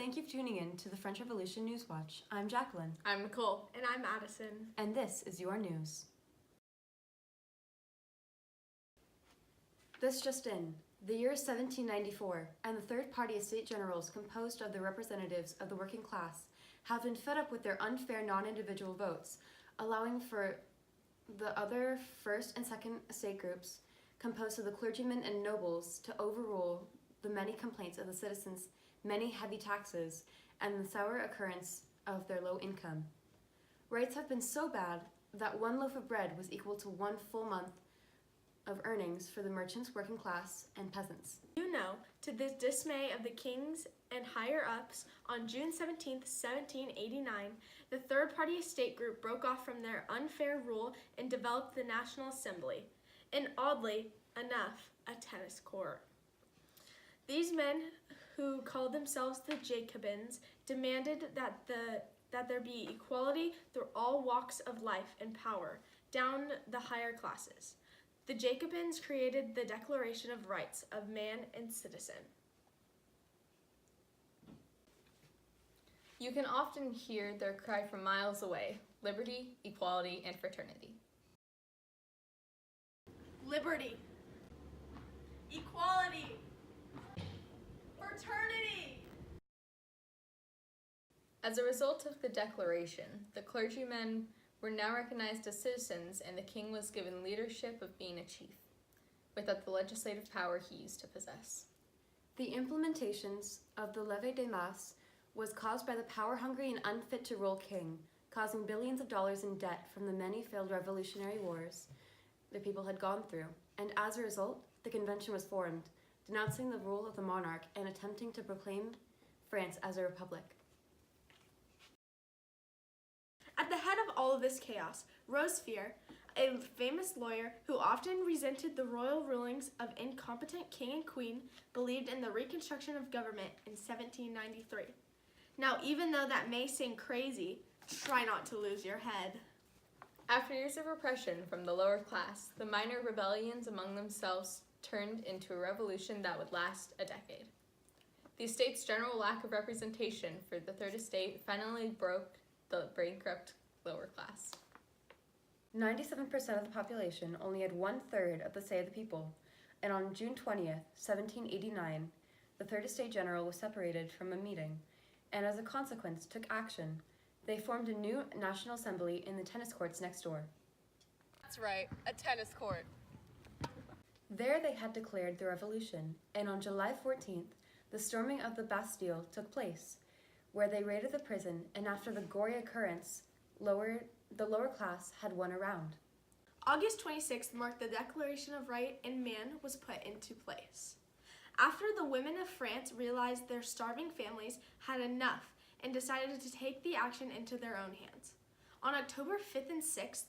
Thank you for tuning in to the French Revolution News Watch. I'm Jacqueline. I'm Nicole. And I'm Addison. And this is your news. This just in. The year is 1794, and the third-party estate generals composed of the representatives of the working class have been fed up with their unfair non-individual votes, allowing for the other first and second estate groups, composed of the clergymen and nobles, to overrule the many complaints of the citizens, many heavy taxes, and the sour occurrence of their low income. Rights have been so bad that one loaf of bread was equal to 1 full month of earnings for the merchants, working class, and peasants. To the dismay of the kings and higher-ups, on June 17, 1789, the third-party estate group broke off from their unfair rule and developed the National Assembly, and oddly enough, a tennis court. These men, who called themselves the Jacobins, demanded that there be equality through all walks of life and power, down the higher classes. The Jacobins created the Declaration of Rights of Man and Citizen. You can often hear their cry from miles away: liberty, equality, and fraternity. Liberty, equality, fraternity. As a result of the declaration, the clergymen were now recognized as citizens, and the king was given leadership of being a chief, without the legislative power he used to possess. The implementations of the levée de masse was caused by the power-hungry and unfit to rule king, causing billions of dollars in debt from the many failed revolutionary wars the people had gone through, and as a result, the convention was formed, denouncing the rule of the monarch and attempting to proclaim France as a republic. At the head of all of this chaos, Robespierre, a famous lawyer who often resented the royal rulings of incompetent king and queen, believed in the reconstruction of government in 1793. Now, even though that may seem crazy, try not to lose your head. After years of repression from the lower class, the minor rebellions among themselves turned into a revolution that would last a decade. The estate's general lack of representation for the Third Estate finally broke the bankrupt lower class. 97% of the population only had 1/3 of the say of the people, and on June 20th, 1789, the Third Estate General was separated from a meeting, and as a consequence took action. They formed a new National Assembly in the tennis courts next door. That's right, a tennis court. There they had declared the revolution, and on July 14th, the storming of the Bastille took place, where they raided the prison, and after the gory occurrence, the lower class had won around. August 26th marked the Declaration of Right and Man was put into place. After the women of France realized their starving families had enough and decided to take the action into their own hands. On October 5th and 6th,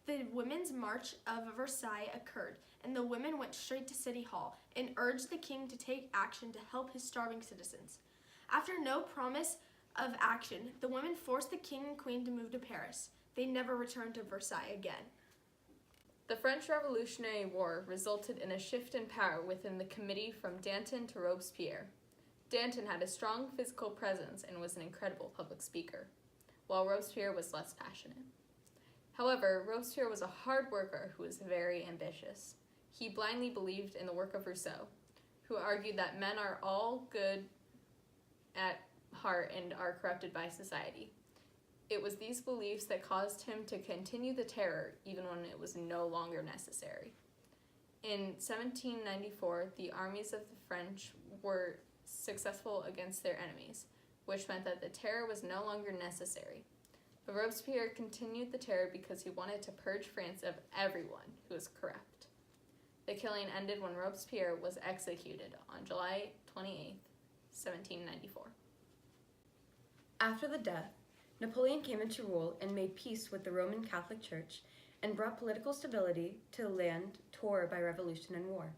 the Women's March of Versailles occurred, and the women went straight to City Hall and urged the king to take action to help his starving citizens. After no promise of action, the women forced the king and queen to move to Paris. They never returned to Versailles again. The French Revolutionary War resulted in a shift in power within the committee from Danton to Robespierre. Danton had a strong physical presence and was an incredible public speaker, while Robespierre was less passionate. However, Robespierre was a hard worker who was very ambitious. He blindly believed in the work of Rousseau, who argued that men are all good at heart and are corrupted by society. It was these beliefs that caused him to continue the terror even when it was no longer necessary. In 1794, the armies of the French were successful against their enemies, which meant that the terror was no longer necessary. But Robespierre continued the terror because he wanted to purge France of everyone who was corrupt. The killing ended when Robespierre was executed on July 28, 1794. After the death, Napoleon came into rule and made peace with the Roman Catholic Church and brought political stability to a land torn by revolution and war.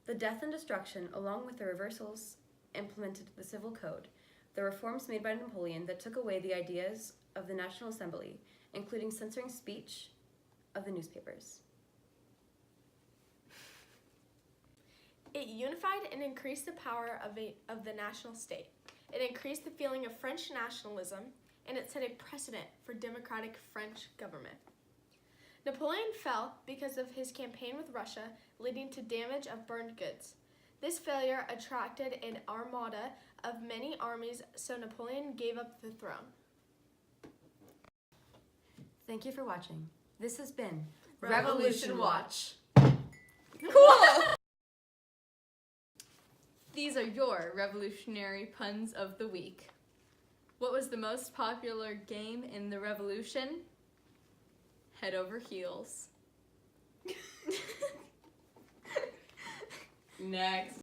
The death and destruction, along with the reversals implemented to the Civil Code, the reforms made by Napoleon that took away the ideas of the National Assembly, including censoring speech of the newspapers. It unified and increased the power of the national state. It increased the feeling of French nationalism, and it set a precedent for democratic French government. Napoleon fell because of his campaign with Russia, leading to damage of burned goods. This failure attracted an armada of many armies, so Napoleon gave up the throne. Thank you for watching. This has been Revolution Watch. Cool! These are your revolutionary puns of the week. What was the most popular game in the revolution? Head over heels. Next.